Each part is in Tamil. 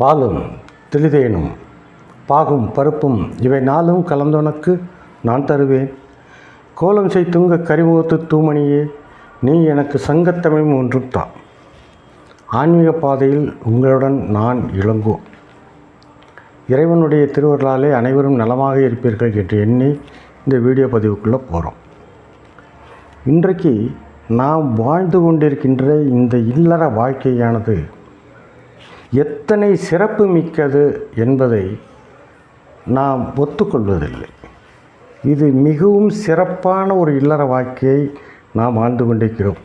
பாலும் தெளிதேனும் பாகும் பருப்பும் இவை நாளும் கலந்தவனுக்கு நான் தருவேன். கோலம் செய் துங்க கரிமுகத்து தூமணியே, நீ எனக்கு சங்கத்தமிழும் ஒன்றும் தான். ஆன்மீக பாதையில் உங்களுடன் நான் இளங்கோ. இறைவனுடைய திருவருளாலே அனைவரும் நலமாக இருப்பீர்கள் என்று எண்ணி இந்த வீடியோ பதிவுக்குள்ளே போகிறோம். இன்றைக்கு நாம் வாழ்ந்து கொண்டிருக்கின்ற இந்த இல்லற வாழ்க்கையானது எத்தனை சிறப்பு மிக்கது என்பதை நாம் ஒத்துக்கொள்வதில்லை. இது மிகவும் சிறப்பான ஒரு இல்லற வாழ்க்கையை நாம் வாழ்ந்து கொண்டிருக்கிறோம்.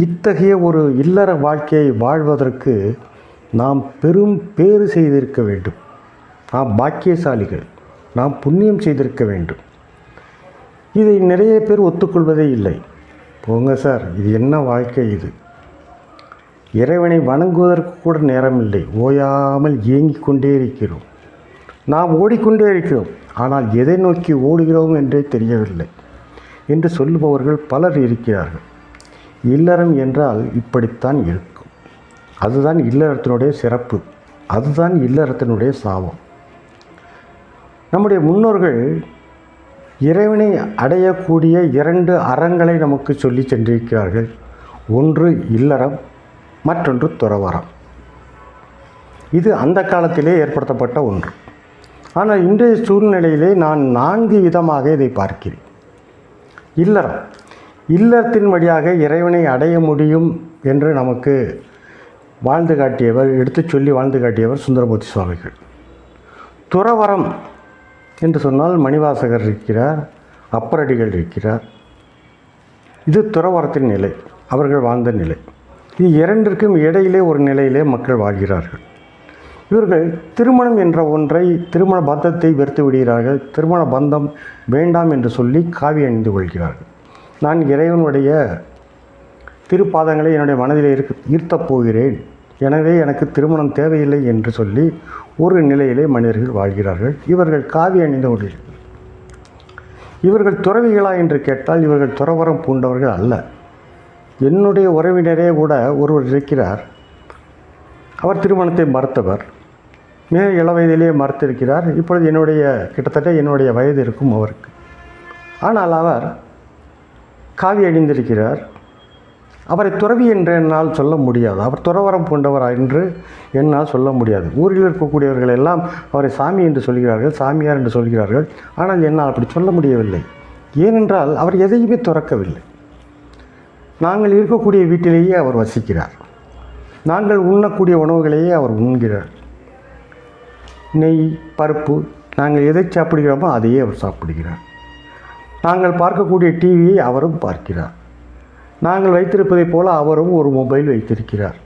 இத்தகைய ஒரு இல்லற வாழ்க்கையை வாழ்வதற்கு நாம் பெரும் பேறு செய்திருக்க வேண்டும். நாம் பாக்கியசாலிகள், நாம் புண்ணியம் செய்திருக்க வேண்டும். இதை நிறைய பேர் ஒத்துக்கொள்வதே இல்லை. போங்க சார், இது என்ன வாழ்க்கை? இது இறைவனை வணங்குவதற்கு கூட நேரமில்லை, ஓயாமல் இயங்கிக் கொண்டே இருக்கிறோம். நாம் ஓடிக்கொண்டே இருக்கிறோம், ஆனால் எதை நோக்கி ஓடுகிறோம் என்றே தெரியவில்லை என்று சொல்லுபவர்கள் பலர் இருக்கிறார்கள். இல்லறம் என்றால் இப்படித்தான் இருக்கும். அதுதான் இல்லறத்தினுடைய சிறப்பு, அதுதான் இல்லறத்தினுடைய சாபம். நம்முடைய முன்னோர்கள் இறைவனை அடையக்கூடிய 2 அறங்களை நமக்கு சொல்லி சென்றிருக்கிறார்கள். ஒன்று இல்லறம், மற்றொன்று துறவறம். இது அந்த காலத்திலே ஏற்படுத்தப்பட்ட ஒன்று. ஆனால் இன்றைய சூழ்நிலையிலே நான் 4 விதமாக இதை பார்க்கிறேன். இல்லறம், இல்லறத்தின் வழியாக இறைவனை அடைய முடியும் என்று நமக்கு வாழ்ந்து காட்டியவர், எடுத்து சொல்லி வாழ்ந்து காட்டியவர் சுந்தரமூர்த்தி சுவாமிகள். துறவரம் என்று சொன்னால் மணிவாசகர் இருக்கிறார், அப்பரடிகள் இருக்கிறார். இது துறவரத்தின் நிலை, அவர்கள் வாழ்ந்த நிலை. இது 2ற்கும் இடையிலே ஒரு நிலையிலே மக்கள் வாழ்கிறார்கள். இவர்கள் திருமணம் என்ற ஒன்றை, திருமண பந்தத்தை வெறுத்து விடுகிறார்கள். திருமண பந்தம் வேண்டாம் என்று சொல்லி காவி அணிந்து கொள்கிறார்கள். நான் இறைவனுடைய திருப்பாதங்களை என்னுடைய மனதில் ஈர்த்தப் போகிறேன், எனவே எனக்கு திருமணம் தேவையில்லை என்று சொல்லி ஒரு நிலையிலே மனிதர்கள் வாழ்கிறார்கள். இவர்கள் காவி அணிந்து கொள்கிறார்கள். இவர்கள் துறவிகளா என்று கேட்டால் இவர்கள் துறவரம் பூண்டவர்கள் அல்ல. என்னுடைய உறவினரே கூட ஒருவர் இருக்கிறார். அவர் திருமணத்தை மறுத்தவர், மிக இளவயதிலேயே மறுத்திருக்கிறார். இப்பொழுது கிட்டத்தட்ட என்னுடைய வயது இருக்கும் அவருக்கு. ஆனால் அவர் காவி அணிந்திருக்கிறார். அவரை துறவி என்று என்னால் சொல்ல முடியாது, அவர் துறவரம் பூண்டவர் என்று என்னால் சொல்ல முடியாது. ஊரில் இருக்கக்கூடியவர்கள் எல்லாம் அவரை சாமி என்று சொல்கிறார்கள், சாமியார் என்று சொல்கிறார்கள். ஆனால் என்னால் அப்படி சொல்ல முடியவில்லை. ஏனென்றால் அவர் எதையுமே துறக்கவில்லை. நாங்கள் இருக்கக்கூடிய வீட்டிலேயே அவர் வசிக்கிறார். நாங்கள் உண்ணக்கூடிய உணவுகளையே அவர் உண்கிறார். நெய், பருப்பு, நாங்கள் எதை சாப்பிடுகிறோமோ அதையே அவர் சாப்பிடுகிறார். நாங்கள் பார்க்கக்கூடிய டிவியை அவரும் பார்க்கிறார். நாங்கள் வைத்திருப்பதைப் போல அவரும் ஒரு மொபைல் வைத்திருக்கிறார்.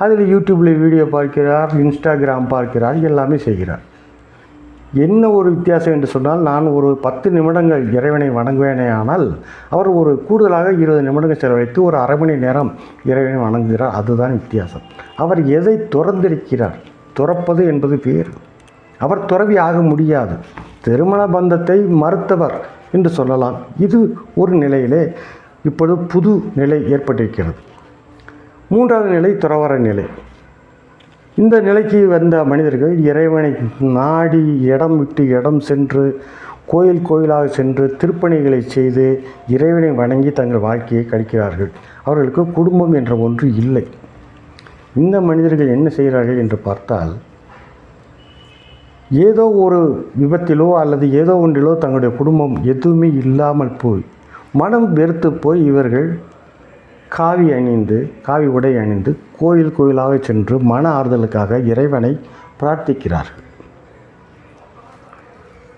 அதில் யூடியூப்பில் வீடியோ பார்க்கிறார், இன்ஸ்டாகிராம் பார்க்கிறார், எல்லாமே செய்கிறார். என்ன ஒரு வித்தியாசம் என்று சொன்னால், நான் ஒரு 10 நிமிடங்கள் இறைவனை வணங்குவேனே, ஆனால் அவர் ஒரு கூடுதலாக 20 நிமிடங்கள் செலவழித்து ஒரு அரை மணி நேரம் இறைவனை வணங்குகிறார். அதுதான் வித்தியாசம். அவர் எதை துறந்திருக்கிறார்? துறப்பது என்பது பேர். அவர் துறவி ஆக முடியாது. திருமண பந்தத்தை மறுத்தவர் என்று சொல்லலாம். இது ஒரு நிலையிலே இப்பொழுது புது நிலை ஏற்பட்டிருக்கிறது. 3வது நிலை துறவற நிலை. இந்த நிலைக்கு வந்த மனிதர்கள் இறைவனை நாடி இடம் விட்டு இடம் சென்று, கோயில் கோயிலாக சென்று திருப்பணிகளை செய்து இறைவனை வணங்கி தங்கள் வாழ்க்கையை கழிக்கிறார்கள். அவர்களுக்கு குடும்பம் என்ற ஒன்று இல்லை. இந்த மனிதர்கள் என்ன செய்கிறார்கள் என்று பார்த்தால், ஏதோ ஒரு விபத்திலோ அல்லது ஏதோ ஒன்றிலோ தங்களுடைய குடும்பம் எதுவுமே இல்லாமல் போய் மனம் வெறுத்து போய் இவர்கள் காவி உடை அணிந்து கோயில் கோயிலாக சென்று மன ஆறுதலுக்காக இறைவனை பிரார்த்திக்கிறார்கள்.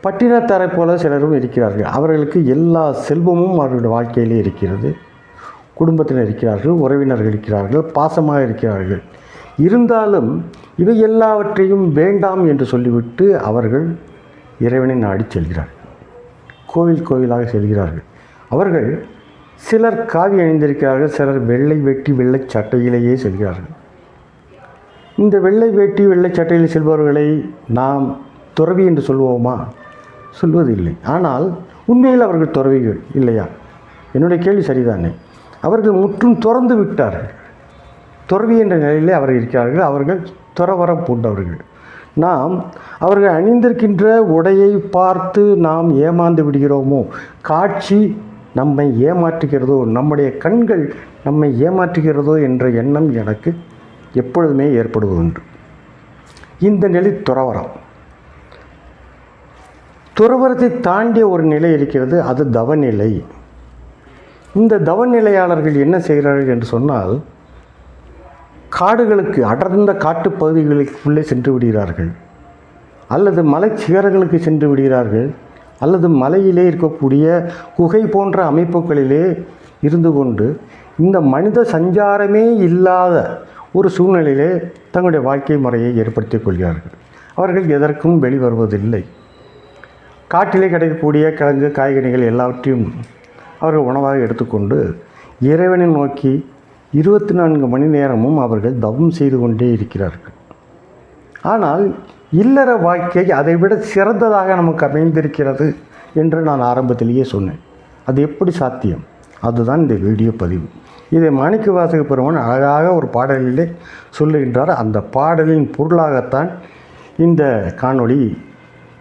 பட்டினத்தாரை போல சிலரும் இருக்கிறார்கள். அவர்களுக்கு எல்லா செல்வமும் அவர்களுடைய வாழ்க்கையிலே இருக்கிறது. குடும்பத்தினர் இருக்கிறார்கள், உறவினர்கள் இருக்கிறார்கள், பாசமாக இருக்கிறார்கள். இருந்தாலும் இவை எல்லாவற்றையும் வேண்டாம் என்று சொல்லிவிட்டு அவர்கள் இறைவனை நாடி செல்கிறார்கள், கோயில் கோயிலாக செல்கிறார்கள். அவர்கள் சிலர் காவி அணிந்திருக்கிறார்கள், சிலர் வெள்ளை வேட்டி வெள்ளை சட்டையிலேயே செல்கிறார்கள். இந்த வெள்ளை வேட்டி வெள்ளை சட்டையில் செல்பவர்களை நாம் துறவி என்று சொல்வோமா? சொல்வதில்லை. ஆனால் உண்மையில் அவர்கள் துறவிகள் இல்லையா? என்னுடைய கேள்வி சரிதானே? அவர்கள் முற்றும் துறந்து விட்டார்கள். துறவி என்ற நிலையிலே அவர்கள் இருக்கிறார்கள். அவர்கள் துறவறம் பூண்டவர்கள். நாம் அவர்கள் அணிந்திருக்கின்ற உடையை பார்த்து நாம் ஏமாந்து விடுகிறோமோ, காட்சி நம்மை ஏமாற்றுகிறதோ, நம்முடைய கண்கள் நம்மை ஏமாற்றுகிறதோ என்ற எண்ணம் எனக்கு எப்பொழுதுமே ஏற்படுவதுண்டு. இந்த நிலை துறவரம். துறவரத்தை தாண்டிய ஒரு நிலை இருக்கிறது, அது தவநிலை. இந்த தவநிலையாளர்கள் என்ன செய்கிறார்கள் என்று சொன்னால், காடுகளுக்கு, அடர்ந்த காட்டுப்பகுதிகளுக்குள்ளே சென்று விடுகிறார்கள், அல்லது மலை சிகரங்களுக்கு சென்று விடுகிறார்கள், அல்லது மலையிலே இருக்கக்கூடிய குகை போன்ற அமைப்புகளிலே இருந்து கொண்டு இந்த மனித சஞ்சாரமே இல்லாத ஒரு சூழ்நிலையிலே தங்களுடைய வாழ்க்கை முறையை ஏற்படுத்திக் கொள்கிறார்கள். அவர்கள் எதற்கும் வெளிவருவதில்லை. காட்டிலே கிடைக்கக்கூடிய கிழங்கு, காய்கனிகள் எல்லாவற்றையும் அவர்கள் உணவாக எடுத்துக்கொண்டு இறைவனை நோக்கி 24 மணி நேரமும் அவர்கள் தவம் செய்து கொண்டே இருக்கிறார்கள். ஆனால் இல்லற வாழ்க்கை அதைவிட சிறந்ததாக நமக்கு அமைந்திருக்கிறது என்று நான் ஆரம்பத்திலேயே சொன்னேன். அது எப்படி சாத்தியம்? அதுதான் இந்த வீடியோ பதிவு. இதை மாணிக்கவாசக பெருமான் அழகாக ஒரு பாடலிலே சொல்லுகின்றார். அந்த பாடலின் பொருளாகத்தான் இந்த காணொளி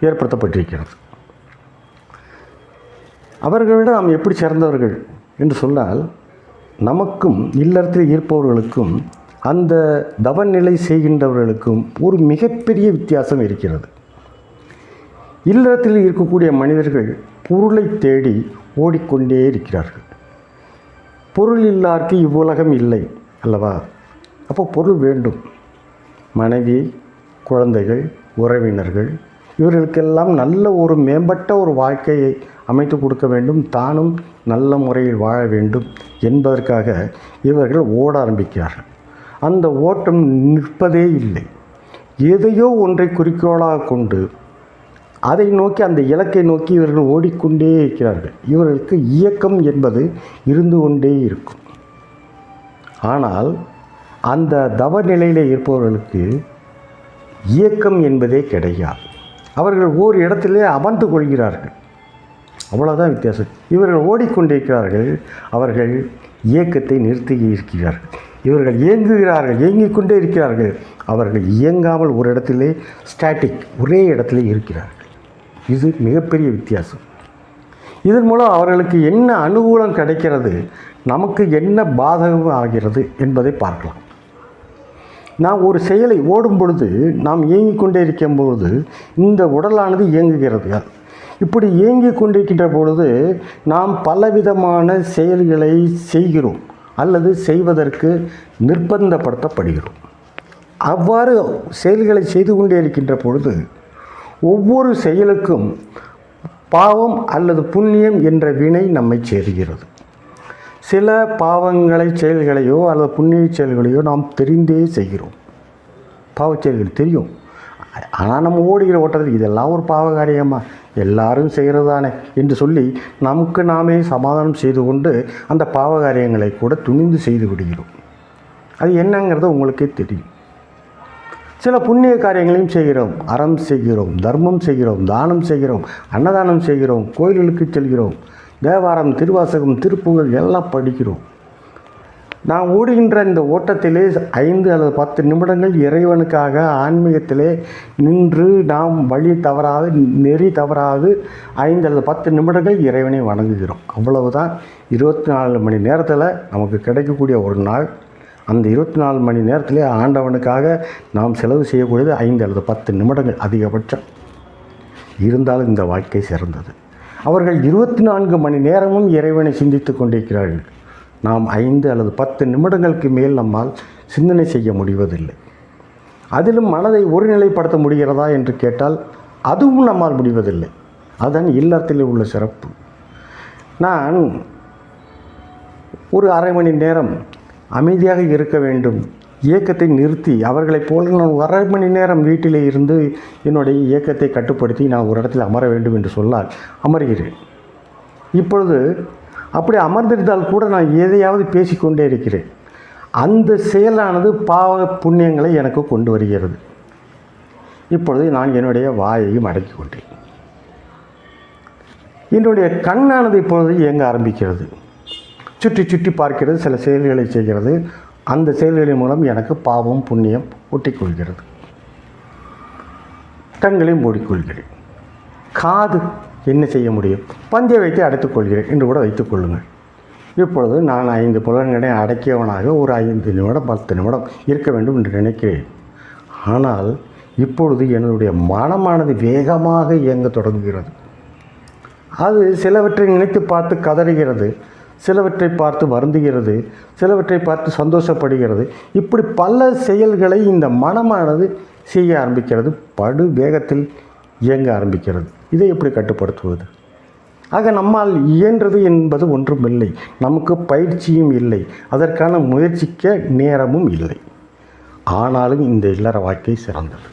ஏற்படுத்தப்பட்டிருக்கிறது. அவர்களிடம் நாம் எப்படி சிறந்தவர்கள் என்று சொன்னால், நமக்கும் இல்லறத்தில் இருப்பவர்களுக்கும் அந்த தவநிலை செய்கின்றவர்களுக்கும் ஒரு மிகப்பெரிய வித்தியாசம் இருக்கிறது. இல்லறத்தில் இருக்கக்கூடிய மனிதர்கள் பொருளை தேடி ஓடிக்கொண்டே இருக்கிறார்கள். பொருள் இல்லாருக்கு இவ்வுலகம் இல்லை அல்லவா? அப்போ பொருள் வேண்டும். மனைவி, குழந்தைகள், உறவினர்கள் இவர்களுக்கெல்லாம் நல்ல ஒரு மேம்பட்ட ஒரு வாழ்க்கையை அமைத்து கொடுக்க வேண்டும், தானும் நல்ல முறையில் வாழ வேண்டும் என்பதற்காக இவர்கள் ஓட ஆரம்பிக்கிறார்கள். அந்த ஓட்டம் நிற்பதே இல்லை. எதையோ ஒன்றை குறிக்கோளாக கொண்டு அதை நோக்கி, அந்த இலக்கை நோக்கி இவர்கள் ஓடிக்கொண்டே இருக்கிறார்கள். இவர்களுக்கு இயக்கம் என்பது இருந்து கொண்டே இருக்கும். ஆனால் அந்த தவ நிலையில் இருப்பவர்களுக்கு இயக்கம் என்பதே கிடையாது. அவர்கள் ஓர் இடத்திலே அமர்ந்து கொள்கிறார்கள், அவ்வளோதான் வித்தியாசம். இவர்கள் ஓடிக்கொண்டிருக்கிறார்கள், அவர்கள் இயக்கத்தை நிறுத்தி இருக்கிறார்கள். இவர்கள் இயங்குகிறார்கள், இயங்கிக் கொண்டே இருக்கிறார்கள். அவர்கள் இயங்காமல் ஒரு இடத்திலே ஸ்டாட்டிக், ஒரே இடத்திலே இருக்கிறார்கள். இது மிகப்பெரிய வித்தியாசம். இதன் மூலம் அவர்களுக்கு என்ன அனுகூலம் கிடைக்கிறது, நமக்கு என்ன பாதகம் ஆகிறது என்பதை பார்க்கலாம். நாம் ஒரு செயலை ஓடும் பொழுது, நாம் இயங்கிக் கொண்டே இருக்கும் பொழுது இந்த உடலானது இயங்குகிறது. இப்படி இயங்கிக் கொண்டிருக்கின்ற பொழுது நாம் பலவிதமான செயல்களை செய்கிறோம் அல்லது செய்வதற்கு நிர்பந்தப்படுத்தப்படுகிறோம். அவ்வாறு செயல்களை செய்து கொண்டே இருக்கின்ற பொழுது ஒவ்வொரு செயலுக்கும் பாவம் அல்லது புண்ணியம் என்ற வினை நம்மை சேருகிறது. சில பாவங்களை செயல்களையோ அல்லது புண்ணிய செயல்களையோ நாம் தெரிந்தே செய்கிறோம். பாவச் செயல்கள் தெரியும், ஆனால் நம்ம ஓடுகிற ஓட்டத்தில் இதெல்லாம் ஒரு பாவ காரியமா, எல்லாரும் செய்கிறதானே என்று சொல்லி நமக்கு நாமே சமாதானம் செய்து கொண்டு அந்த பாவ காரியங்களை கூட துணிந்து செய்து விடுகிறோம். அது என்னங்கிறது உங்களுக்கே தெரியும். சில புண்ணிய காரியங்களையும் செய்கிறோம், அறம் செய்கிறோம், தர்மம் செய்கிறோம், தானம் செய்கிறோம், அன்னதானம் செய்கிறோம், கோயில்களுக்கு செல்கிறோம், தேவாரம், திருவாசகம், திருப்புகழ் எல்லாம் படிக்கிறோம். நாம் ஓடுகின்ற இந்த ஓட்டத்திலே 5 அல்லது 10 நிமிடங்கள் இறைவனுக்காக ஆன்மீகத்திலே நின்று நாம் வழி தவறாது, நெறி தவறாது 5 அல்லது 10 நிமிடங்கள் இறைவனை வணங்குகிறோம். அவ்வளவுதான் 24 மணி நேரத்தில் நமக்கு கிடைக்கக்கூடிய ஒரு நாள். அந்த 24 மணி நேரத்திலே ஆண்டவனுக்காக நாம் செலவு செய்யக்கூடியது 5 அல்லது 10 நிமிடங்கள் அதிகபட்சம். இருந்தாலும் இந்த வாழ்க்கை சிறந்தது. அவர்கள் 24 மணி நேரமும் இறைவனை சிந்தித்து கொண்டிருக்கிறார்கள். நாம் 5 அல்லது 10 நிமிடங்களுக்கு மேல் நம்மால் சிந்தனை செய்ய முடிவதில்லை. அதிலும் மனதை ஒருநிலைப்படுத்த முடிகிறதா என்று கேட்டால் அதுவும் நம்மால் முடிவதில்லை. அதுதான் இல்லறத்தில் உள்ள சிறப்பு. நான் ஒரு அரை மணி நேரம் அமைதியாக இருக்க வேண்டும், இயக்கத்தை நிறுத்தி அவர்களைப் போல நான் ஒரு அரை மணி நேரம் வீட்டிலே இருந்து என்னுடைய இயக்கத்தை கட்டுப்படுத்தி நான் ஒரு இடத்தில் அமர வேண்டும் என்று சொன்னால் அமர்கிறேன். இப்பொழுது அப்படி அமர்ந்திருந்தால் கூட நான் எதையாவது பேசிக்கொண்டே இருக்கிறேன். அந்த செயலானது பாவ புண்ணியங்களை எனக்கு கொண்டு வருகிறது. இப்பொழுது நான் என்னுடைய வாயையும் அடக்கி கொண்டேன். என்னுடைய கண்ணானது இப்பொழுது இயங்க ஆரம்பிக்கிறது. சுற்றி சுற்றி பார்க்கிறது, சில செயல்களை செய்கிறது. அந்த செயல்களின் மூலம் எனக்கு பாவம் புண்ணியம் ஒட்டிக்கொள்கிறது. கண்களையும் மூடிக்கொள்கிறேன். காது என்ன செய்ய முடியும்? பஞ்சை வைத்து அடைத்துக்கொள்கிறேன் என்று கூட வைத்துக்கொள்ளுங்கள். இப்பொழுது நான் 5 புலன்களை அடக்கியவனாக ஒரு 5 நிமிடம் 10 நிமிடம் இருக்க வேண்டும் என்று நினைக்கிறேன். ஆனால் இப்பொழுது என்னுடைய மனமானது வேகமாக இயங்க தொடங்குகிறது. அது சிலவற்றை நினைத்து பார்த்து கதறுகிறது, சிலவற்றை பார்த்து வருந்துகிறது, சிலவற்றை பார்த்து சந்தோஷப்படுகிறது. இப்படி பல செயல்களை இந்த மனமானது செய்ய ஆரம்பிக்கிறது, படு வேகத்தில் இயங்க ஆரம்பிக்கிறது. இதை எப்படி கட்டுப்படுத்துவது? ஆக நம்மால் இயன்றது என்பது ஒன்றுமில்லை. நமக்கு பயிற்சியும் இல்லை, அதற்கான முயற்சிக்க நேரமும் இல்லை. ஆனாலும் இந்த இல்லற வாழ்க்கை சிறந்தது.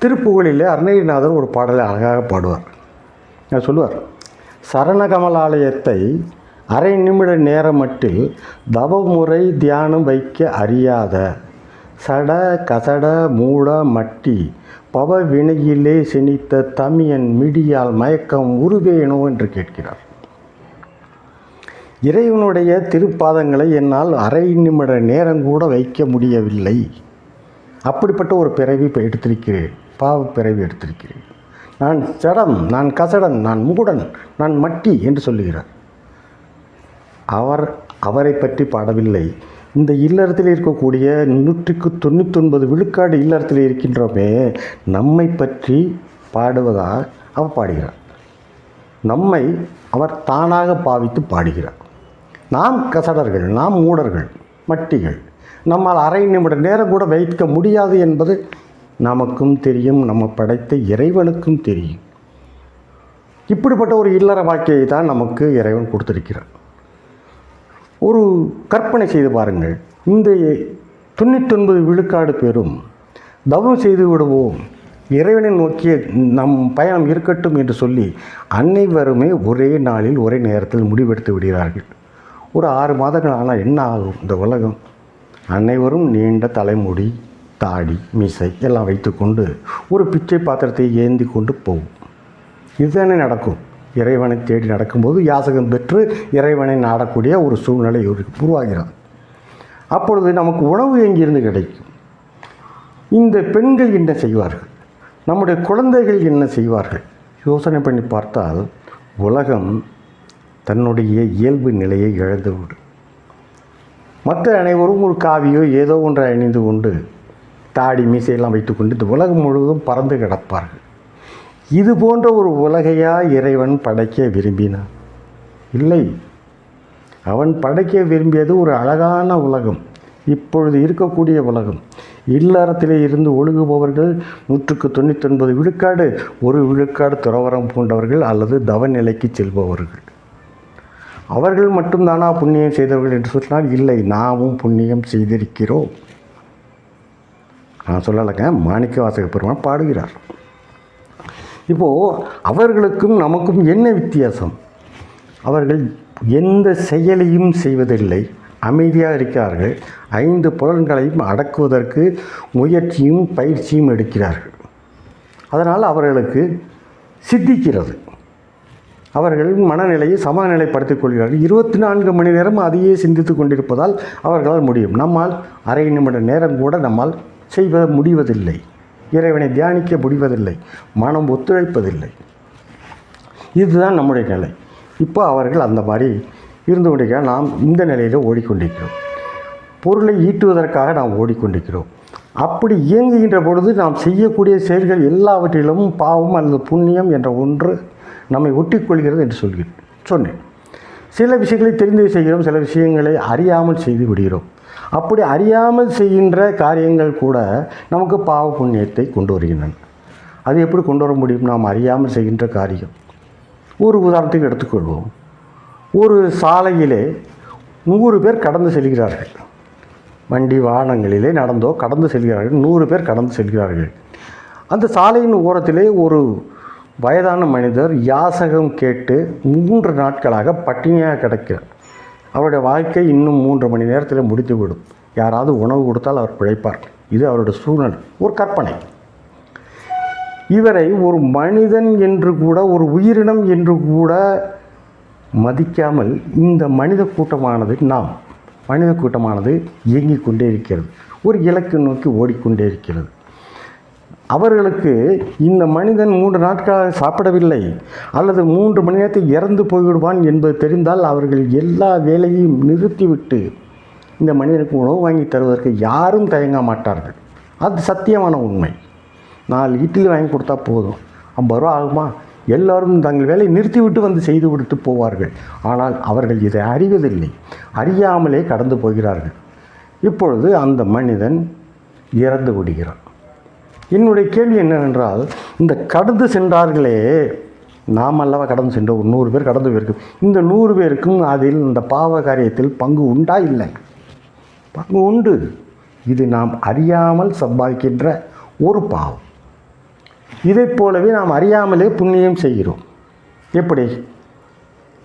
திருப்புகழிலே அருணகிரிநாதர் ஒரு பாடலை அழகாக பாடுவார். சொல்லுவார், சரணகமலாலயத்தை அரை நிமிட நேரமட்டில் தவமுறை தியானம் வைக்க அறியாத சட கசட மூட மட்டி பவ வினையிலே செனித்த தமியன் மிடியால் மயக்கம் உருவேனோ என்று கேட்கிறார். இறைவனுடைய திருப்பாதங்களை என்னால் அரை நிமிட நேரம் கூட வைக்க முடியவில்லை. அப்படிப்பட்ட ஒரு பிறவி இப்போ எடுத்திருக்கிறேன், பாவ பிறவி எடுத்திருக்கிறேன். நான் சடம், நான் கசடன், நான் மூடன், நான் மட்டி என்று சொல்லுகிறார். அவரை பற்றி பாடவில்லை. இந்த இல்லறத்தில் இருக்கக்கூடிய 199 விழுக்காடு இல்லறத்தில் இருக்கின்றோமே, நம்மை பற்றி பாடுவதாக அவர் பாடுகிறார். நம்மை அவர் தானாக பாவித்து பாடுகிறார். நாம் கசடர்கள், நாம் மூடர்கள், மட்டிகள். நம்மால் அரை நிமிட நேரம் கூட வைக்க முடியாது என்பது நமக்கும் தெரியும், நம்ம படைத்த இறைவனுக்கும் தெரியும். இப்படிப்பட்ட ஒரு இல்லற வாழ்க்கையை தான் நமக்கு இறைவன் கொடுத்திருக்கிறார். ஒரு கற்பனை செய்து பாருங்கள். இந்த 99 விழுக்காடு பேரும் தவம் செய்து விடுவோம், இறைவனை நோக்கிய நம் பயணம் இருக்கட்டும் என்று சொல்லி அனைவருமே ஒரே நாளில் ஒரே நேரத்தில் முடிவெடுத்து விடுகிறார்கள். ஒரு 6 மாதங்கள் ஆனால் என்ன ஆகும் இந்த உலகம்? அனைவரும் நீண்ட தலைமுடி, தாடி, மீசை எல்லாம் வைத்துக்கொண்டு ஒரு பிச்சை பாத்திரத்தை ஏந்தி கொண்டு போகும். இதுதானே நடக்கும். இறைவனை தேடி நடக்கும்போது யாசகம் பெற்று இறைவனை நாடக்கூடிய ஒரு சூழ்நிலை உருவாகிறது. அப்பொழுது நமக்கு உணவு எங்கிருந்து கிடைக்கும்? இந்த பெண்கள் என்ன செய்வார்கள்? நம்முடைய குழந்தைகள் என்ன செய்வார்கள்? யோசனை பண்ணி பார்த்தால் உலகம் தன்னுடைய இயல்பு நிலையை இழந்துவிடும். மற்ற அனைவரும் ஒரு காவியோ ஏதோ ஒன்றை அணிந்து கொண்டு தாடி மீசையெல்லாம் வைத்துக்கொண்டு இந்த உலகம் முழுவதும் பறந்து கிடப்பார்கள். இது போன்ற ஒரு உலகையா இறைவன் படைக்க விரும்பினான்? இல்லை. அவன் படைக்க விரும்பியது ஒரு அழகான உலகம், இப்பொழுது இருக்கக்கூடிய உலகம். இல்லறத்திலே இருந்து ஒழுகுபவர்கள் 199 விழுக்காடு, 1 விழுக்காடு துறவரம் பூண்டவர்கள் அல்லது தவநிலைக்கு செல்பவர்கள். அவர்கள் மட்டும்தானா புண்ணியம் செய்தவர்கள் என்று சொன்னால் இல்லை, நாமும் புண்ணியம் செய்திருக்கிறோம். நான் சொல்லலைங்க, மாணிக்கவாசக பெருமான் பாடுகிறார். இப்போது அவர்களுக்கும் நமக்கும் என்ன வித்தியாசம்? அவர்கள் எந்த செயலையும் செய்வதில்லை, அமைதியாக இருக்கிறார்கள். 5 புலன்களையும் அடக்குவதற்கு முயற்சியும் பயிற்சியும் எடுக்கிறார்கள். அதனால் அவர்களுக்கு சித்திக்கிறது. அவர்கள் மனநிலையை சமநிலைப்படுத்திக் கொள்கிறார்கள். 24 மணி நேரம் அதையே சிந்தித்து கொண்டிருப்பதால் அவர்களால் முடியும். நம்மால் அரை நிமிட நேரம் கூட நம்மால் செய்ய முடிவதில்லை. இறைவனை தியானிக்க முடிவதில்லை, மனம் ஒத்துழைப்பதில்லை. இதுதான் நம்முடைய நிலை. இப்போ அவர்கள் அந்த மாதிரி இருந்து கொண்டிருக்கிறார். நாம் இந்த நிலையில் ஓடிக்கொண்டிருக்கிறோம். பொருளை ஈட்டுவதற்காக நாம் ஓடிக்கொண்டிருக்கிறோம். அப்படி இயங்குகின்ற பொழுது நாம் செய்யக்கூடிய செயல்கள் எல்லாவற்றிலும் பாவம் அல்லது புண்ணியம் என்ற ஒன்று நம்மை ஒட்டிக்கொள்கிறது என்று சொன்னேன். சில விஷயங்களை தெரிந்து செய்கிறோம், சில விஷயங்களை அறியாமல் செய்து விடுகிறோம். அப்படி அறியாமல் செய்கின்ற காரியங்கள் கூட நமக்கு பாவ புண்ணியத்தை கொண்டு வருகின்றன. அது எப்படி கொண்டு வர முடியும்? நாம் அறியாமல் செய்கின்ற காரியம். ஒரு உதாரணத்துக்கு எடுத்துக்கொள்வோம். ஒரு சாலையிலே 100 பேர் கடந்து செல்கிறார்கள். வண்டி வாகனங்களிலே நடந்தோ கடந்து செல்கிறார்கள். 100 பேர் கடந்து செல்கிறார்கள். அந்த சாலையின் ஓரத்திலே ஒரு வயதான மனிதர் யாசகம் கேட்டு 3 நாட்களாக பட்டினியாக கிடக்கிறார். அவருடைய வாழ்க்கை இன்னும் 3 மணி நேரத்தில் முடித்துவிடும். யாராவது உணவு கொடுத்தால் அவர் பிழைப்பார். இது அவருடைய சூழ்நிலை, ஒரு கற்பனை. இவரை ஒரு மனிதன் என்று கூட, ஒரு உயிரினம் என்று கூட மதிக்காமல் இந்த மனித கூட்டமானது நாம் மனித கூட்டமானது இயங்கிக் கொண்டே இருக்கிறது, ஒரு இலக்கு நோக்கி ஓடிக்கொண்டே இருக்கிறது. அவர்களுக்கு இந்த மனிதன் 3 நாட்களாக சாப்பிடவில்லை அல்லது 3 மணி நேரத்தில் இறந்து போய்விடுவான் என்பது தெரிந்தால் அவர்கள் எல்லா வேலையையும் நிறுத்திவிட்டு இந்த மனிதனுக்கு உணவு வாங்கி தருவதற்கு யாரும் தயங்க மாட்டார்கள். அது சத்தியமான உண்மை. 4 இட்லி வாங்கி கொடுத்தா போதும், 50 ரூபா ஆகுமா, எல்லோரும் தங்கள் வேலையை நிறுத்திவிட்டு வந்து செய்து விட்டு போவார்கள். ஆனால் அவர்கள் இதை அறிவதில்லை, அறியாமலே கடந்து போகிறார்கள். இப்பொழுது அந்த மனிதன் இறந்து விடுகிறான். என்னுடைய கேள்வி என்னவென்றால், இந்த கடந்து சென்றார்களே, நாம் அல்லவா கடந்து சென்றோம், 100 பேர் கடந்து போயிருக்கும். இந்த 100 பேருக்கும் அதில் இந்த பாவ காரியத்தில் பங்கு உண்டா? இல்லை, பங்கு உண்டு. இது நாம் அறியாமல் சம்பாதிக்கின்ற ஒரு பாவம். இதைப் போலவே நாம் அறியாமலே புண்ணியம் செய்கிறோம். எப்படி?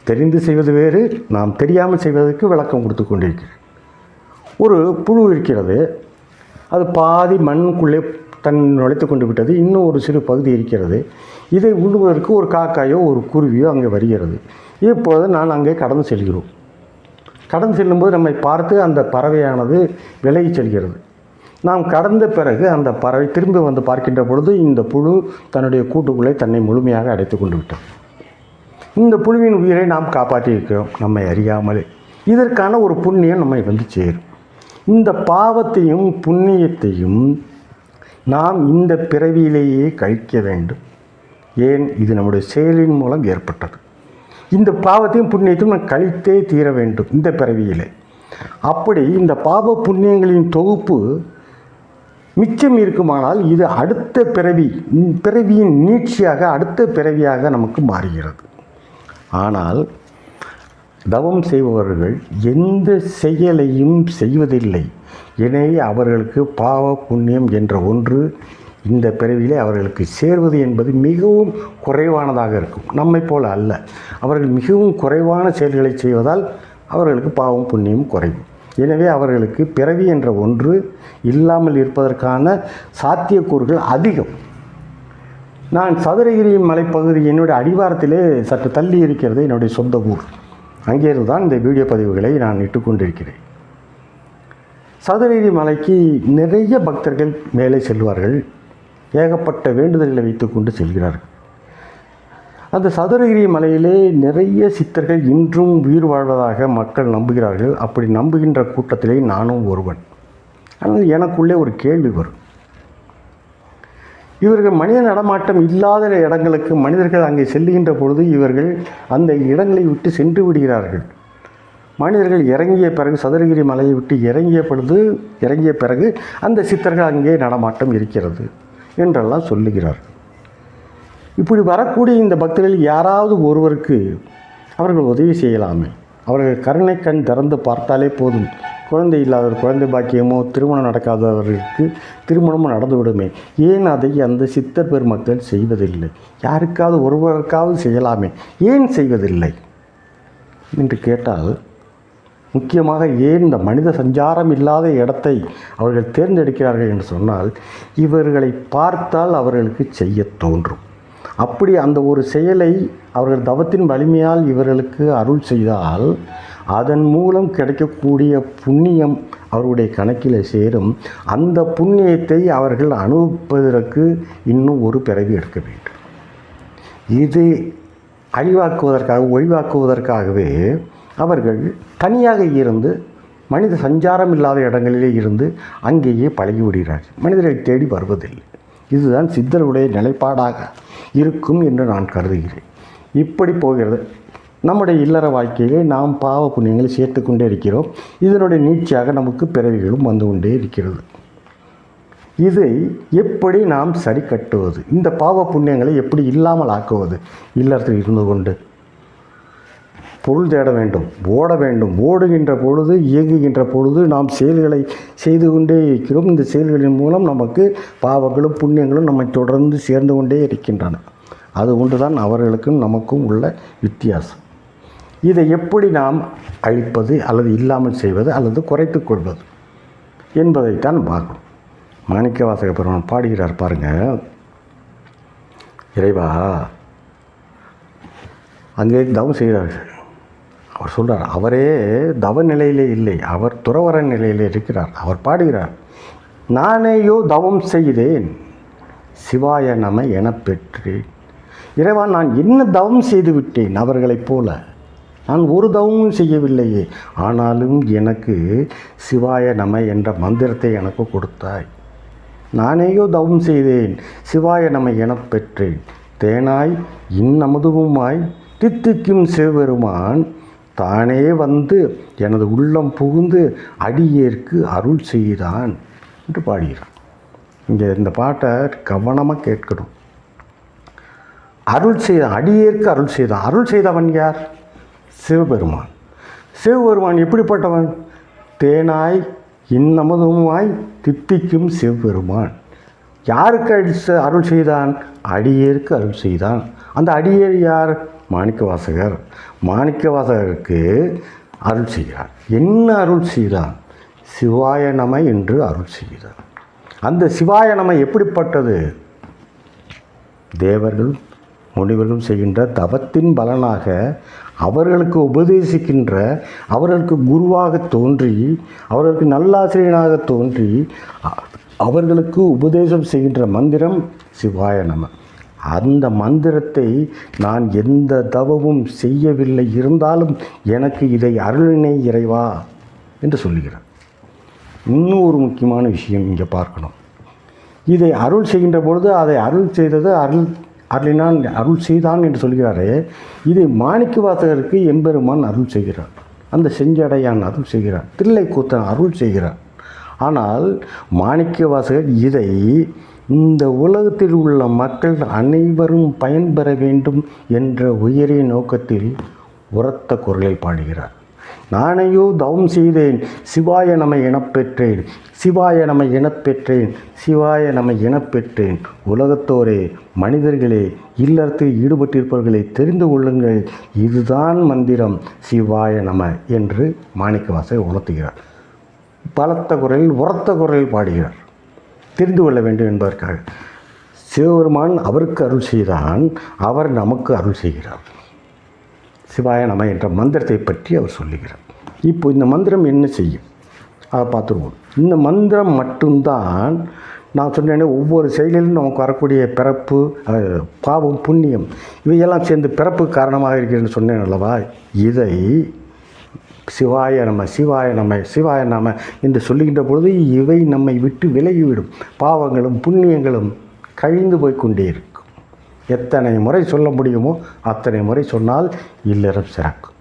தெரிந்து செய்வது வேறு, நாம் தெரியாமல் செய்வதற்கு விளக்கம் கொடுத்து கொண்டிருக்கிறேன். ஒரு புழு இருக்கிறது, அது பாதி மண்ணுக்குள்ளே நுழைத்து கொண்டு விட்டது, இன்னும் ஒரு சிறு பகுதி இருக்கிறது. இதை உண்ணுவதற்கு ஒரு காக்காயோ ஒரு குருவியோ அங்கே வருகிறது. இப்பொழுது நான் அங்கே கடந்து செல்கிறோம். கடந்து செல்லும்போது நம்மை பார்த்து அந்த பறவையானது விலகி செல்கிறது. நாம் கடந்த பிறகு அந்த பறவை திரும்பி வந்து பார்க்கின்ற பொழுது இந்த புழு தன்னுடைய கூட்டுக்குள்ளே தன்னை முழுமையாக அடைத்து கொண்டு விட்டது. இந்த புழுவின் உயிரை நாம் காப்பாற்றி இருக்கிறோம் நம்மை அறியாமலே. இதற்கான ஒரு புண்ணியம் நம்மை வந்து சேரும். இந்த பாவத்தையும் புண்ணியத்தையும் நாம் இந்த பிறவியிலேயே கழிக்க வேண்டும். ஏன்? இது நம்முடைய செயலின் மூலம் ஏற்பட்டது. இந்த பாவத்தையும் புண்ணியத்தையும் நாம் கழித்தே தீர வேண்டும் இந்த பிறவியிலே. அப்படி இந்த பாவ புண்ணியங்களின் தொகுப்பு மிச்சம் இருக்குமானால் இது அடுத்த பிறவியின் நீட்சியாக அடுத்த பிறவியாக நமக்கு மாறுகிறது. ஆனால் தவம் செய்பவர்கள் எந்த செயலையும் செய்வதில்லை. எனவே அவர்களுக்கு பாவ புண்ணியம் என்ற ஒன்று இந்த பிறவியிலே அவர்களுக்கு சேர்வது என்பது மிகவும் குறைவானதாக இருக்கும். நம்மை போல அல்ல, அவர்கள் மிகவும் குறைவான செயல்களை செய்வதால் அவர்களுக்கு பாவம் புண்ணியம் குறைவு. எனவே அவர்களுக்கு பிறவி என்ற ஒன்று இல்லாமல் இருப்பதற்கான சாத்தியக்கூறுகள் அதிகம். நான் சதுரகிரி மலைப்பகுதி என்னுடைய அடிவாரத்திலே சற்று தள்ளி இருக்கிறது என்னுடைய சொந்த ஊர். அங்கேருந்து தான் இந்த வீடியோ பதிவுகளை நான் இட்டுக்கொண்டிருக்கிறேன். சதுரகிரி மலைக்கு நிறைய பக்தர்கள் மேலே செல்வார்கள், ஏகப்பட்ட வேண்டுதல்களை வைத்து கொண்டு செல்கிறார்கள். அந்த சதுரகிரி மலையிலே நிறைய சித்தர்கள் இன்றும் உயிர் வாழ்வதாக மக்கள் நம்புகிறார்கள். அப்படி நம்புகின்ற கூட்டத்திலே நானும் ஒருவன். ஆனால் எனக்குள்ளே ஒரு கேள்வி வரும். இவர்கள் மனித நடமாட்டம் இல்லாத இடங்களுக்கு மனிதர்கள் அங்கே செல்லுகின்ற பொழுது இவர்கள் அந்த இடங்களை விட்டு சென்று விடுகிறார்கள். மனிதர்கள் இறங்கிய பிறகு, சதுரகிரி மலையை விட்டு இறங்கிய பிறகு அந்த சித்தர்கள் அங்கே நடமாட்டம் இருக்கிறது என்றெல்லாம் சொல்லுகிறார்கள். இப்படி வரக்கூடிய இந்த பக்தர்கள் யாராவது ஒருவருக்கு அவர்கள் உதவி செய்யலாமே. அவர்கள் கருணை கண் திறந்து பார்த்தாலே போதும், குழந்தை இல்லாதவர் குழந்தை பாக்கியமோ, திருமணம் நடக்காதவர்களுக்கு திருமணமும் நடந்துவிடுமே. ஏன் அதை அந்த சித்தர் பெருமக்கள் செய்வதில்லை? யாருக்காவது ஒருவருக்காவது செய்யலாமே, ஏன் செய்வதில்லை என்று கேட்டால், முக்கியமாக ஏன் இந்த மனித சஞ்சாரம் இல்லாத இடத்தை அவர்கள் தேர்ந்தெடுக்கிறார்கள் என்று சொன்னால், இவர்களை பார்த்தால் அவர்களுக்கு செய்ய தோன்றும். அப்படி அந்த ஒரு செயலை அவர்கள் தவத்தின் வலிமையால் இவர்களுக்கு அருள் செய்தால் அதன் மூலம் கிடைக்கக்கூடிய புண்ணியம் அவருடைய கணக்கில் சேரும். அந்த புண்ணியத்தை அவர்கள் அனுபவிப்பதற்கு இன்னும் ஒரு பிறவி எடுக்க வேண்டும். இது ஒழிவாக்குவதற்காகவே அவர்கள் தனியாக இருந்து மனித சஞ்சாரம் இல்லாத இடங்களிலே இருந்து அங்கேயே பழகிவிடுகிறார்கள். மனிதர்களை தேடி வருவதில்லை. இதுதான் சித்தருடைய நிலைப்பாடாக இருக்கும் என்று நான் கருதுகிறேன். இப்படி போகிறது நம்முடைய இல்லற வாழ்க்கையிலே. நாம் பாவ புண்ணியங்களை சேர்த்து கொண்டே இருக்கிறோம். இதனுடைய நீட்சியாக நமக்கு பிறவிகளும் வந்து கொண்டே இருக்கிறது. இதை எப்படி நாம் சரி கட்டுவது? இந்த பாவ புண்ணியங்களை எப்படி இல்லாமல் ஆக்குவது? இல்லறத்தில் இருந்து கொண்டு பொருள் தேட வேண்டும், ஓட வேண்டும். ஓடுகின்ற பொழுது, இயங்குகின்ற பொழுது நாம் செயல்களை செய்து கொண்டே இருக்கிறோம். இந்த செயல்களின் மூலம் நமக்கு பாவங்களும் புண்ணியங்களும் நம்மை தொடர்ந்து சேர்ந்து கொண்டே இருக்கின்றன. அது ஒன்றுதான் அவர்களுக்கும் நமக்கும் உள்ள வித்தியாசம். இதை எப்படி நாம் அழிப்பது அல்லது இல்லாமல் செய்வது அல்லது குறைத்து கொள்வது என்பதைத்தான் பார்க்கணும். மாணிக்கவாசக பெருமான் பாடுகிறார் பாருங்க. இறைவா, அங்கே தவம் செய்கிறார்கள். அவர் சொல்கிறார், அவரே தவ நிலையிலே இல்லை, அவர் துறவற நிலையிலே இருக்கிறார். அவர் பாடுகிறார், நானேயோ தவம் செய்தேன் சிவாய நம எனப் பெற்றேன். இறைவா, நான் என்ன தவம் செய்து விட்டேன் அவர்களைப் போல? நான் ஒரு தவமும் செய்யவில்லையே, ஆனாலும் எனக்கு சிவாய நம என்ற மந்திரத்தை எனக்கு கொடுத்தாய். நானேயோ தவம் செய்தேன் சிவாய நம எனப் பெற்றேன். தேனாய் இன்னமுதுவுமாய் தித்திக்கும் சிவபெருமான் தானே வந்து எனது உள்ளம் புகுந்து அடியேற்கு அருள் செய்தான் என்று பாடுகிறான். இங்கே இந்த பாட்டை கவனமாக கேட்கணும். அருள் செய்தான், அடியேற்கு அருள் செய்தான். அருள் செய்தவன் யார்? சிவபெருமான். சிவபெருமான் எப்படிப்பட்டவன்? தேனாய் இன்னமுதுமாய் தித்திக்கும் சிவபெருமான். யாருக்கு அருள் செய்தான்? அடியேற்கு அருள் செய்தான். அந்த அடியேர் யார்? மாணிக்கவாசகர். மாணிக்கவாசகருக்கு அருள் செய்கிறார். என்ன அருள் செய்தான்? சிவாய நம என்று அருள் செய்கிறார். அந்த சிவாய நம எப்படிப்பட்டது? தேவர்கள் முனிவர்கள் செய்கின்ற தவத்தின் பலனாக அவர்களுக்கு உபதேசிக்கின்ற, அவர்களுக்கு குருவாக தோன்றி, அவர்களுக்கு நல்லாசிரியனாக தோன்றி அவர்களுக்கு உபதேசம் செய்கின்ற மந்திரம் சிவாய நம. அந்த மந்திரத்தை நான் எந்த தவமும் செய்யவில்லை, இருந்தாலும் எனக்கு இதை அருளினை இறைவா என்று சொல்லுகிறார். இன்னும் ஒரு முக்கியமான விஷயம் இங்கே பார்க்கணும். இதை அருள் செய்கின்ற பொழுது அதை அருள் செய்தது அருளினான், அருள் செய்தான் என்று சொல்கிறாரே, இதை மாணிக்கவாசகருக்கு எம்பெருமான் அருள் செய்கிறார். அந்த செஞ்சடையான் அருள் செய்கிறார். தில்லைக்கூத்தன் அருள் செய்கிறார். ஆனால் மாணிக்கவாசகர் இதை இந்த உலகத்தில் உள்ள மக்கள் அனைவரும் பயன்பெற வேண்டும் என்ற உயரிய நோக்கத்தில் உரத்த குரலில் பாடுகிறார். நானேயோ தவம் செய்தேன் சிவாய நம எனப் பெற்றேன், சிவாய நம எனப் பெற்றேன், சிவாய நம எனப் பெற்றேன். உலகத்தோரே, மனிதர்களே, இல்லறத்தில் ஈடுபட்டிருப்பவர்களை தெரிந்து கொள்ளுங்கள், இதுதான் மந்திரம் சிவாய நம என்று மாணிக்கவாசகர் உணர்த்துகிறார். பலத்த குரலில் உரத்த குரலில் பாடுகிறார், தெரிந்து கொள்ள வேண்டும் என்பதற்காக. சிவபெருமான் அவருக்கு அருள் செய்தான், அவர் நமக்கு அருள் செய்கிறார். சிவாய நம என்ற மந்திரத்தை பற்றி அவர் சொல்லுகிறார். இப்போ இந்த மந்திரம் என்ன செய்யும் அதை பார்த்துருவோம். இந்த மந்திரம் மட்டும்தான் நான் சொன்னேன்னே, ஒவ்வொரு செயலிலும் நமக்கு வரக்கூடிய பிறப்பு, பாவம், புண்ணியம் இவையெல்லாம் சேர்ந்து பிறப்பு காரணமாக இருக்கிறதுன்னு சொன்னேன் அல்லவா. இதை சிவாய நம சிவாய நம சிவாய நம என்று சொல்லுகின்ற பொழுது இவை நம்மை விட்டு விலகிவிடும். பாவங்களும் புண்ணியங்களும் கழிந்து போய்கொண்டே இருக்கும். எத்தனை முறை சொல்ல முடியுமோ அத்தனை முறை சொன்னால் இல்லறம் சிறக்கும்.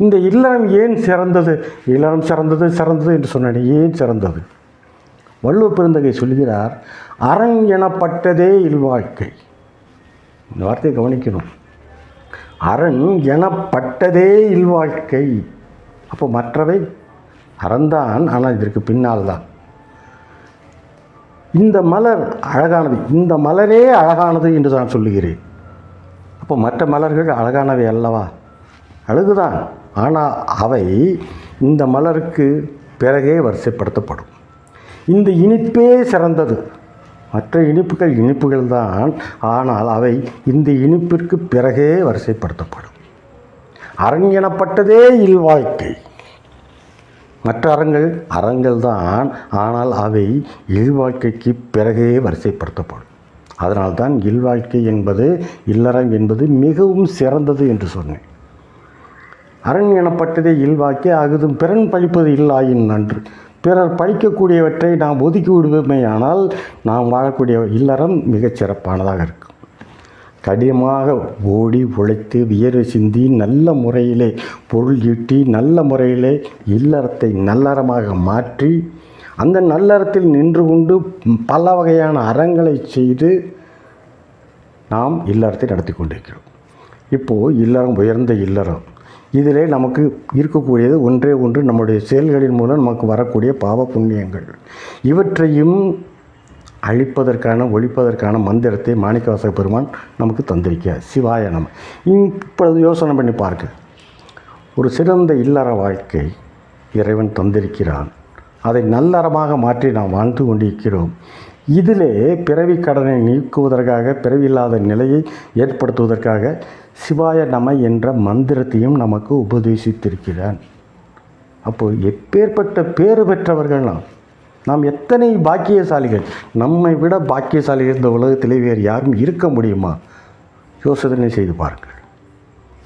இந்த இல்லறம் ஏன் சிறந்தது? இல்லறம் சிறந்தது என்று சொன்னேன். ஏன் சிறந்தது? வள்ளுவ பெருந்தகை சொல்கிறார், அரண் எனப்பட்டதே இல்வாழ்க்கை. இந்த வார்த்தையை கவனிக்கணும். அரண் எனப்பட்டதே இல்வாழ்க்கை. அப்போ மற்றவை அறந்தான், ஆனால் இதற்கு பின்னால் தான். இந்த மலர் அழகானது, இந்த மலரே அழகானது என்று நான் சொல்லுகிறேன். அப்போ மற்ற மலர்கள் அழகானவை அல்லவா? அழகுதான், ஆனால் அவை இந்த மலருக்கு பிறகே வரிசைப்படுத்தப்படும். இந்த இனிப்பே சிறந்தது. மற்ற இனிப்புகள் தான், ஆனால் அவை இந்த இனிப்பிற்கு பிறகே வரிசைப்படுத்தப்படும். அரண் எனப்பட்டதே இல்வாழ்க்கை. மற்ற அறங்கள் தான், ஆனால் அவை இல்வாழ்க்கைக்கு பிறகே வரிசைப்படுத்தப்படும். அதனால்தான் இல்வாழ்க்கை என்பது, இல்லறம் என்பது மிகவும் சிறந்தது என்று சொன்னேன். அரண் எனப்பட்டதே இல்வாழ்க்கை ஆகுதும் பிறன் பழிப்பது இல்லாயின் நன்று. பிறர் பழிக்கக்கூடியவற்றை நாம் ஒதுக்கி விடுவோமே, ஆனால் நாம் வாழக்கூடிய இல்லறம் மிகச் சிறப்பானதாக இருக்கும். கடினமாக ஓடி உழைத்து வியர்வை சிந்தி நல்ல முறையிலே பொருள் ஈட்டி நல்ல முறையிலே இல்லறத்தை நல்லறமாக மாற்றி அந்த நல்லறத்தில் நின்று கொண்டு பல வகையான அறங்களை செய்து நாம் இல்லறத்தை நடத்தி கொண்டிருக்கிறோம். இப்போது இல்லறம் உயர்ந்த இல்லறம். இதிலே நமக்கு இருக்கக்கூடியது ஒன்றே ஒன்று, நம்முடைய செயல்களின் மூலம் நமக்கு வரக்கூடிய பாவ புண்ணியங்கள். இவற்றையும் அழிப்பதற்கான, ஒழிப்பதற்கான மந்திரத்தை மாணிக்கவாசக பெருமான் நமக்கு தந்திருக்கிறார். சிவாய நம. இப்பொழுது யோசனை பண்ணி பார்க்க, ஒரு சிறந்த இல்லற வாழ்க்கை இறைவன் தந்திருக்கிறான். அதை நல்லறமாக மாற்றி நாம் வாழ்ந்து கொண்டிருக்கிறோம். இதிலே பிறவி கடனை நீக்குவதற்காக, பிறவியில்லாத நிலையை ஏற்படுத்துவதற்காக சிவாய நம என்ற மந்திரத்தையும் நமக்கு உபதேசித்திருக்கிறான். அப்போது எப்பேற்பட்ட பேறு பெற்றவர்கள் நாம் எத்தனை பாக்கியசாலிகள்! நம்மை விட பாக்கியசாலிகள் இந்த உலகத்திலே வேறு யாரும் இருக்க முடியுமா? யோசனை செய்து பாருங்கள்.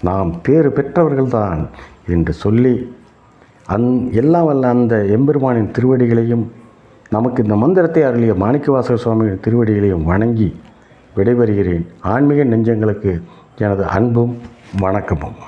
நாம் பேறு பெற்றவர்கள்தான் என்று சொல்லி எல்லாம் வல்ல அந்த எம்பெருமானின் திருவடிகளையும் நமக்கு இந்த மந்திரத்தை அருளிய மாணிக்கவாசகர் சுவாமியின் திருவடிகளையும் வணங்கி விடைபெறுகிறேன். ஆன்மீக நெஞ்சங்களுக்கு எனது அன்பும் வணக்கமும்.